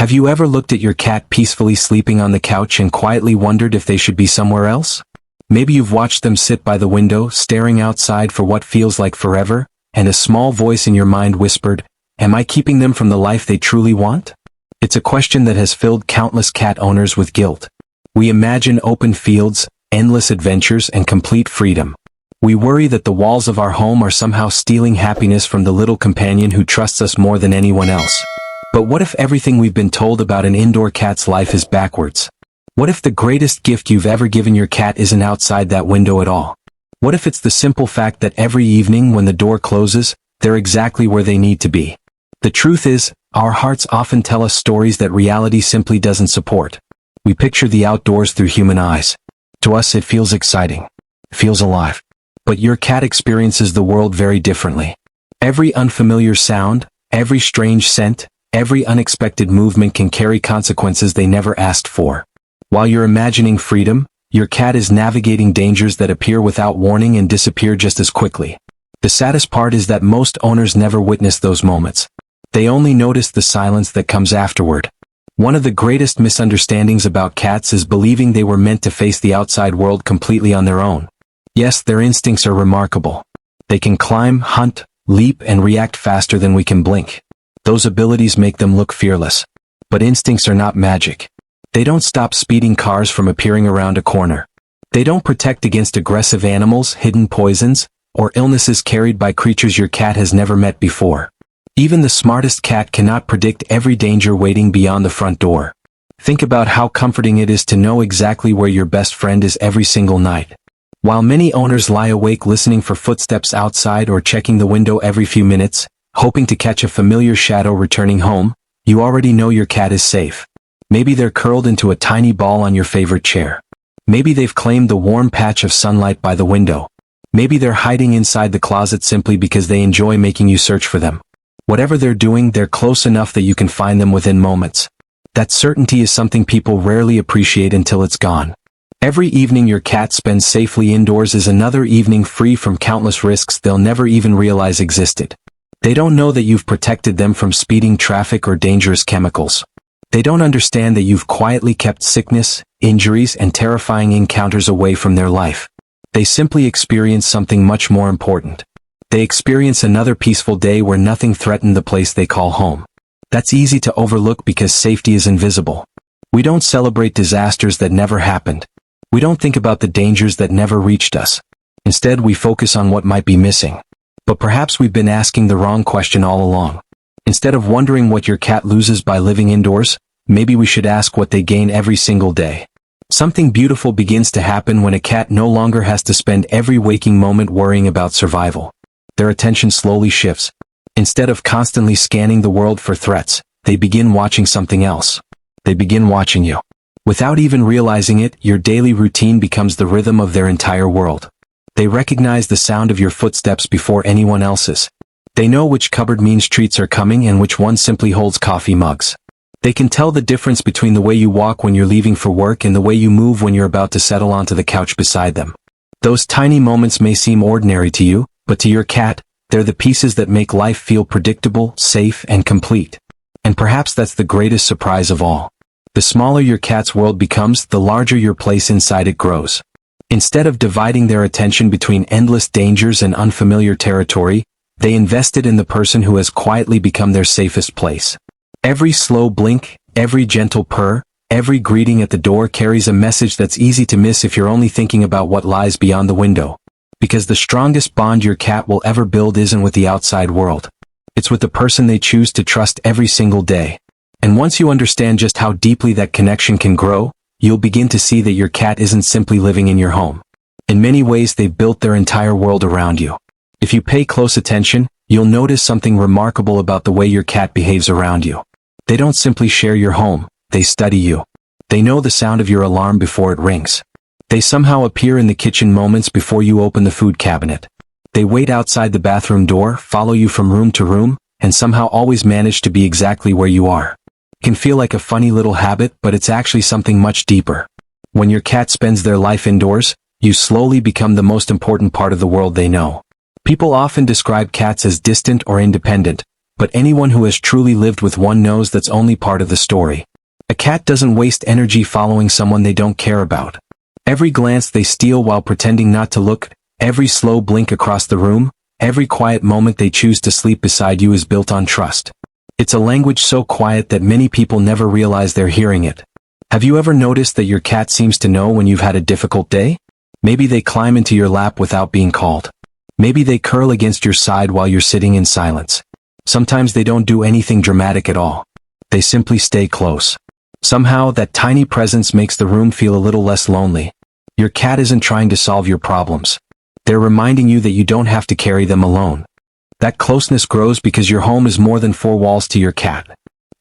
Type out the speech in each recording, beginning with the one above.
Have you ever looked at your cat peacefully sleeping on the couch and quietly wondered if they should be somewhere else? Maybe you've watched them sit by the window, staring outside for what feels like forever, and a small voice in your mind whispered, "Am I keeping them from the life they truly want?" It's a question that has filled countless cat owners with guilt. We imagine open fields, endless adventures, and complete freedom. We worry that the walls of our home are somehow stealing happiness from the little companion who trusts us more than anyone else. But what if everything we've been told about an indoor cat's life is backwards? What if the greatest gift you've ever given your cat isn't outside that window at all? What if it's the simple fact that every evening when the door closes, they're exactly where they need to be? The truth is, our hearts often tell us stories that reality simply doesn't support. We picture the outdoors through human eyes. To us it feels exciting, feels alive. But your cat experiences the world very differently. Every unfamiliar sound, every strange scent, every unexpected movement can carry consequences they never asked for. While you're imagining freedom, your cat is navigating dangers that appear without warning and disappear just as quickly. The saddest part is that most owners never witness those moments. They only notice the silence that comes afterward. One of the greatest misunderstandings about cats is believing they were meant to face the outside world completely on their own. Yes, their instincts are remarkable. They can climb, hunt, leap, and react faster than we can blink. Those abilities make them look fearless. But instincts are not magic. They don't stop speeding cars from appearing around a corner. They don't protect against aggressive animals, hidden poisons, or illnesses carried by creatures your cat has never met before. Even the smartest cat cannot predict every danger waiting beyond the front door. Think about how comforting it is to know exactly where your best friend is every single night. While many owners lie awake listening for footsteps outside or checking the window every few minutes, hoping to catch a familiar shadow returning home, you already know your cat is safe. Maybe they're curled into a tiny ball on your favorite chair. Maybe they've claimed the warm patch of sunlight by the window. Maybe they're hiding inside the closet simply because they enjoy making you search for them. Whatever they're doing, they're close enough that you can find them within moments. That certainty is something people rarely appreciate until it's gone. Every evening your cat spends safely indoors is another evening free from countless risks they'll never even realize existed. They don't know that you've protected them from speeding traffic or dangerous chemicals. They don't understand that you've quietly kept sickness, injuries, and terrifying encounters away from their life. They simply experience something much more important. They experience another peaceful day where nothing threatened the place they call home. That's easy to overlook because safety is invisible. We don't celebrate disasters that never happened. We don't think about the dangers that never reached us. Instead, we focus on what might be missing. But perhaps we've been asking the wrong question all along. Instead of wondering what your cat loses by living indoors, maybe we should ask what they gain every single day. Something beautiful begins to happen when a cat no longer has to spend every waking moment worrying about survival. Their attention slowly shifts. Instead of constantly scanning the world for threats, they begin watching something else. They begin watching you. Without even realizing it, your daily routine becomes the rhythm of their entire world. They recognize the sound of your footsteps before anyone else's. They know which cupboard means treats are coming and which one simply holds coffee mugs. They can tell the difference between the way you walk when you're leaving for work and the way you move when you're about to settle onto the couch beside them. Those tiny moments may seem ordinary to you, but to your cat, they're the pieces that make life feel predictable, safe, and complete. And perhaps that's the greatest surprise of all. The smaller your cat's world becomes, the larger your place inside it grows. Instead of dividing their attention between endless dangers and unfamiliar territory, they invested in the person who has quietly become their safest place. Every slow blink, every gentle purr, every greeting at the door carries a message that's easy to miss if you're only thinking about what lies beyond the window. Because the strongest bond your cat will ever build isn't with the outside world. It's with the person they choose to trust every single day. And once you understand just how deeply that connection can grow, you'll begin to see that your cat isn't simply living in your home. In many ways, they've built their entire world around you. If you pay close attention, you'll notice something remarkable about the way your cat behaves around you. They don't simply share your home, they study you. They know the sound of your alarm before it rings. They somehow appear in the kitchen moments before you open the food cabinet. They wait outside the bathroom door, follow you from room to room, and somehow always manage to be exactly where you are. It can feel like a funny little habit, but it's actually something much deeper. When your cat spends their life indoors, you slowly become the most important part of the world they know. People often describe cats as distant or independent, But anyone who has truly lived with one knows that's only part of the story. A cat doesn't waste energy following someone they don't care about. Every glance they steal while pretending not to look, every slow blink across the room, every quiet moment they choose to sleep beside you is built on trust. It's a language so quiet that many people never realize they're hearing it. Have you ever noticed that your cat seems to know when you've had a difficult day? Maybe they climb into your lap without being called. Maybe they curl against your side while you're sitting in silence. Sometimes they don't do anything dramatic at all. They simply stay close. Somehow, that tiny presence makes the room feel a little less lonely. Your cat isn't trying to solve your problems. They're reminding you that you don't have to carry them alone. That closeness grows because your home is more than four walls to your cat.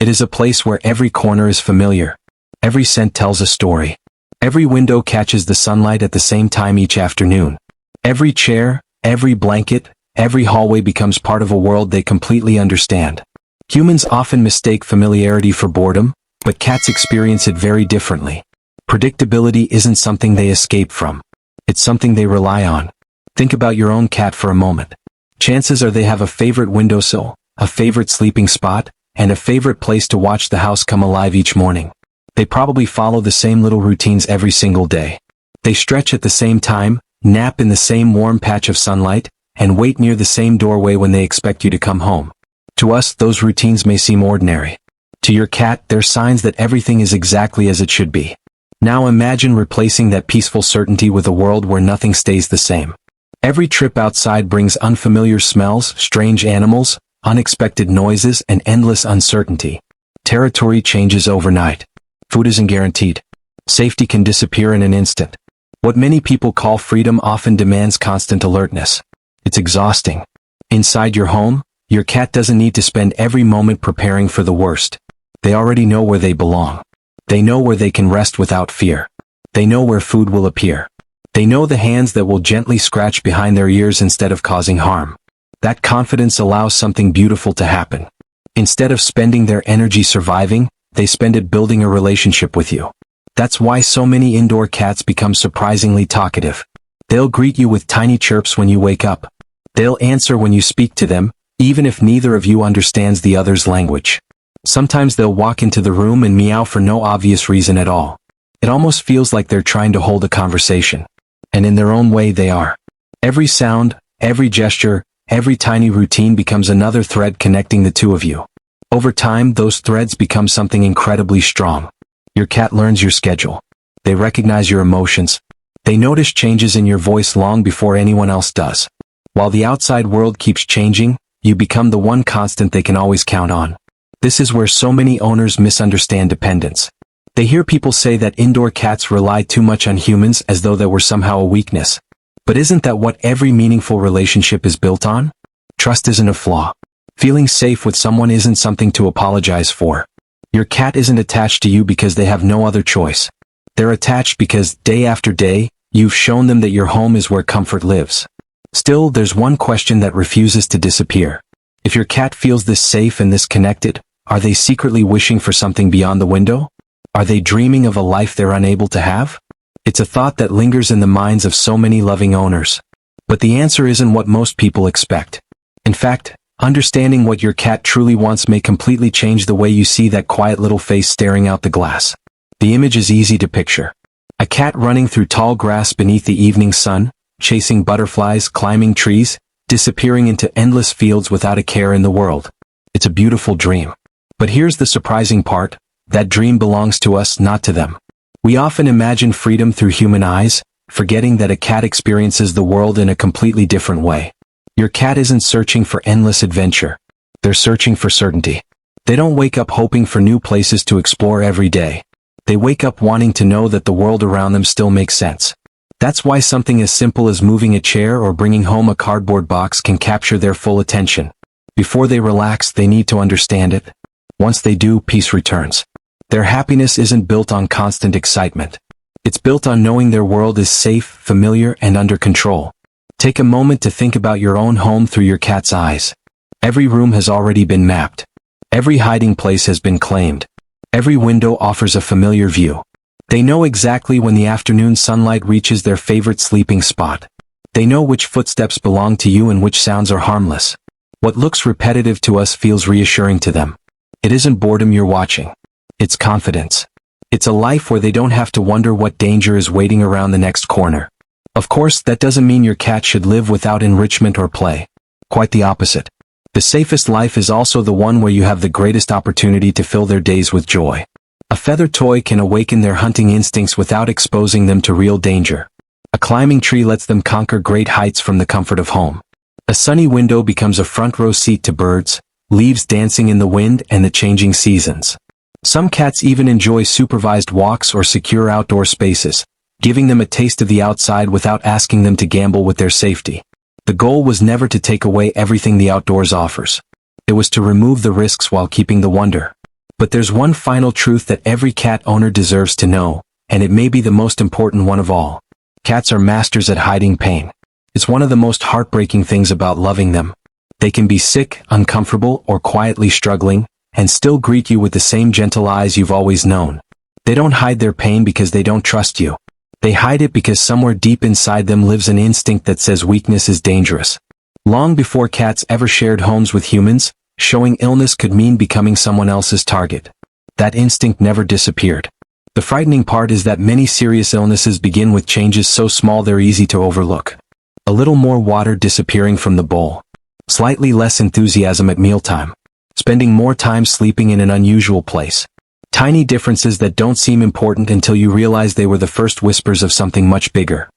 It is a place where every corner is familiar. Every scent tells a story. Every window catches the sunlight at the same time each afternoon. Every chair, every blanket, every hallway becomes part of a world they completely understand. Humans often mistake familiarity for boredom, but cats experience it very differently. Predictability isn't something they escape from. It's something they rely on. Think about your own cat for a moment. Chances are they have a favorite windowsill, a favorite sleeping spot, and a favorite place to watch the house come alive each morning. They probably follow the same little routines every single day. They stretch at the same time, nap in the same warm patch of sunlight, and wait near the same doorway when they expect you to come home. To us, those routines may seem ordinary. To your cat, they're signs that everything is exactly as it should be. Now imagine replacing that peaceful certainty with a world where nothing stays the same. Every trip outside brings unfamiliar smells, strange animals, unexpected noises, and endless uncertainty. Territory changes overnight. Food isn't guaranteed. Safety can disappear in an instant. What many people call freedom often demands constant alertness. It's exhausting. Inside your home, your cat doesn't need to spend every moment preparing for the worst. They already know where they belong. They know where they can rest without fear. They know where food will appear. They know the hands that will gently scratch behind their ears instead of causing harm. That confidence allows something beautiful to happen. Instead of spending their energy surviving, they spend it building a relationship with you. That's why so many indoor cats become surprisingly talkative. They'll greet you with tiny chirps when you wake up. They'll answer when you speak to them, even if neither of you understands the other's language. Sometimes they'll walk into the room and meow for no obvious reason at all. It almost feels like they're trying to hold a conversation. And in their own way they are. Every sound, every gesture, every tiny routine becomes another thread connecting the two of you. Over time, those threads become something incredibly strong. Your cat learns your schedule. They recognize your emotions. They notice changes in your voice long before anyone else does. While the outside world keeps changing, you become the one constant they can always count on. This is where so many owners misunderstand dependence. They hear people say that indoor cats rely too much on humans as though that were somehow a weakness. But isn't that what every meaningful relationship is built on? Trust isn't a flaw. Feeling safe with someone isn't something to apologize for. Your cat isn't attached to you because they have no other choice. They're attached because, day after day, you've shown them that your home is where comfort lives. Still, there's one question that refuses to disappear. If your cat feels this safe and this connected, are they secretly wishing for something beyond the window? Are they dreaming of a life they're unable to have? It's a thought that lingers in the minds of so many loving owners. But the answer isn't what most people expect. In fact, understanding what your cat truly wants may completely change the way you see that quiet little face staring out the glass. The image is easy to picture. A cat running through tall grass beneath the evening sun, chasing butterflies, climbing trees, disappearing into endless fields without a care in the world. It's a beautiful dream. But here's the surprising part, that dream belongs to us, not to them. We often imagine freedom through human eyes, forgetting that a cat experiences the world in a completely different way. Your cat isn't searching for endless adventure. They're searching for certainty. They don't wake up hoping for new places to explore every day. They wake up wanting to know that the world around them still makes sense. That's why something as simple as moving a chair or bringing home a cardboard box can capture their full attention. Before they relax, they need to understand it. Once they do, peace returns. Their happiness isn't built on constant excitement. It's built on knowing their world is safe, familiar, and under control. Take a moment to think about your own home through your cat's eyes. Every room has already been mapped. Every hiding place has been claimed. Every window offers a familiar view. They know exactly when the afternoon sunlight reaches their favorite sleeping spot. They know which footsteps belong to you and which sounds are harmless. What looks repetitive to us feels reassuring to them. It isn't boredom you're watching. It's confidence. It's a life where they don't have to wonder what danger is waiting around the next corner. Of course, that doesn't mean your cat should live without enrichment or play. Quite the opposite. The safest life is also the one where you have the greatest opportunity to fill their days with joy. A feather toy can awaken their hunting instincts without exposing them to real danger. A climbing tree lets them conquer great heights from the comfort of home. A sunny window becomes a front row seat to birds, leaves dancing in the wind and the changing seasons. Some cats even enjoy supervised walks or secure outdoor spaces, giving them a taste of the outside without asking them to gamble with their safety. The goal was never to take away everything the outdoors offers. It was to remove the risks while keeping the wonder. But there's one final truth that every cat owner deserves to know, and it may be the most important one of all. Cats are masters at hiding pain. It's one of the most heartbreaking things about loving them. They can be sick, uncomfortable, or quietly struggling, and still greet you with the same gentle eyes you've always known. They don't hide their pain because they don't trust you. They hide it because somewhere deep inside them lives an instinct that says weakness is dangerous. Long before cats ever shared homes with humans, showing illness could mean becoming someone else's target. That instinct never disappeared. The frightening part is that many serious illnesses begin with changes so small they're easy to overlook. A little more water disappearing from the bowl. Slightly less enthusiasm at mealtime. Spending more time sleeping in an unusual place. Tiny differences that don't seem important until you realize they were the first whispers of something much bigger.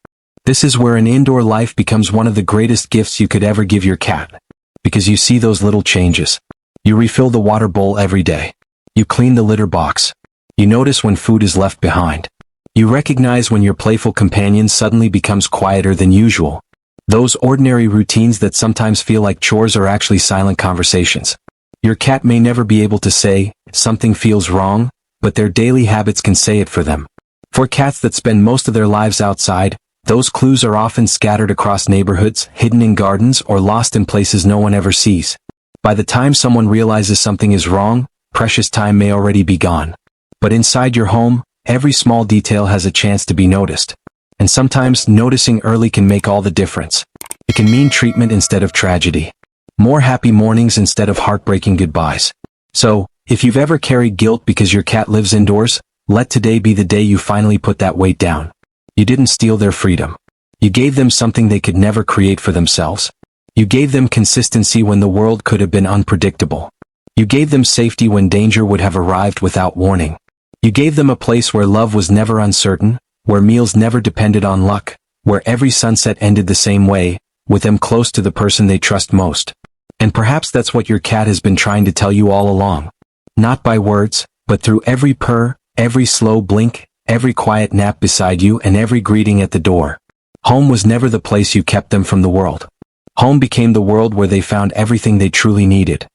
This is where an indoor life becomes one of the greatest gifts you could ever give your cat. Because you see those little changes. You refill the water bowl every day. You clean the litter box. You notice when food is left behind. You recognize when your playful companion suddenly becomes quieter than usual. Those ordinary routines that sometimes feel like chores are actually silent conversations. Your cat may never be able to say, something feels wrong, but their daily habits can say it for them. For cats that spend most of their lives outside, those clues are often scattered across neighborhoods, hidden in gardens, or lost in places no one ever sees. By the time someone realizes something is wrong, precious time may already be gone. But inside your home, every small detail has a chance to be noticed. And sometimes noticing early can make all the difference. It can mean treatment instead of tragedy. More happy mornings instead of heartbreaking goodbyes. So, if you've ever carried guilt because your cat lives indoors, let today be the day you finally put that weight down. You didn't steal their freedom. You gave them something they could never create for themselves. You gave them consistency when the world could have been unpredictable. You gave them safety when danger would have arrived without warning. You gave them a place where love was never uncertain, where meals never depended on luck, where every sunset ended the same way, with them close to the person they trust most. And perhaps that's what your cat has been trying to tell you all along. Not by words, but through every purr, every slow blink, every quiet nap beside you, and every greeting at the door. Home was never the place you kept them from the world. Home became the world where they found everything they truly needed.